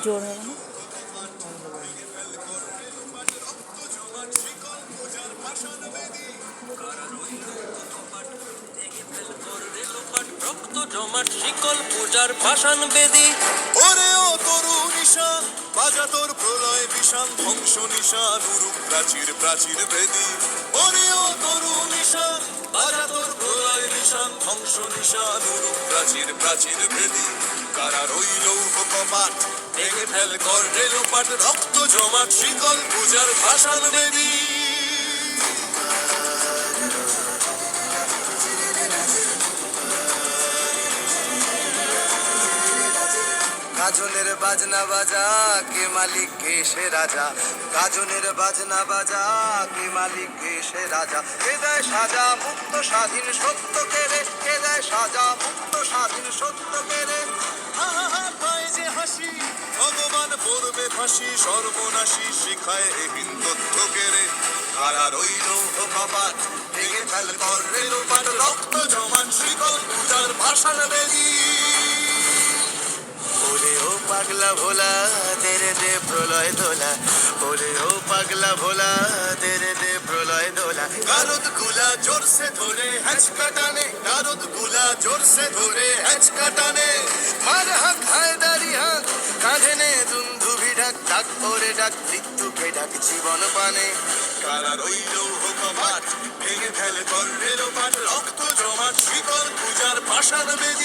জোর হবে না। রক্ত জমাট শিকল পূজার পাষাণ বেদী। ওরে ও তরু নিশান বাজা তোর প্রলয় বিষাণ ধ্বংস নিশান উরুপ প্রাচীর প্রাচীর বেদী। ওরে ও তরু নিশান বাজা তোর প্রলয় বিষাণ ধ্বংস নিশান উরুপ প্রাচীর প্রাচীর বেদী। কারা রইল কপাট ভেঙে ফেল কর রেলোপাট রক্ত জমাট শিকল পূজার পাষাণ বেদী। গাজনের বাজনা বাজা কে মালিক কে সে রাজা। গাজনের বাজনা বাজা কে মালিক কে সে রাজা। কে দেয় সাজা মুক্ত স্বাধীন সত্য কেড়ে। কে দেয় সাজা মুক্ত স্বাধীন সত্য কেড়ে। পায় যে হাসি ভগবান পড়বে ফাঁসি সর্বনাশী শিখায় এহীন তথ্য কেড়ে। কারা রইল কপাট ভেঙে ফেল কর রেলোপাট রক্ত জমান শিকল পূজার ভাষার বেদী। ওরে ও পাগলা ভোলা তেরে দে প্রলয় দোলা। ওরে ও পাগলা ভোলা তেরে দে প্রলয় দোলা। গারদ গুলা জোর সে ধরে হ্যাঁচকা টানে। গারদ গুলা জোর সে ধরে হ্যাঁচকা টানে। মার হাক হায়দারি হাক কাঁধে নে দুন্ধুভি ডাক। ডাক ওরে ডাক মৃত্যুকে ডাক জীবন পানে। কারা রইল কপাট ভেঙে ফেলে কর রেলোপাট রক্ত জমাট শিকল পূজার পাষাণ বেদী।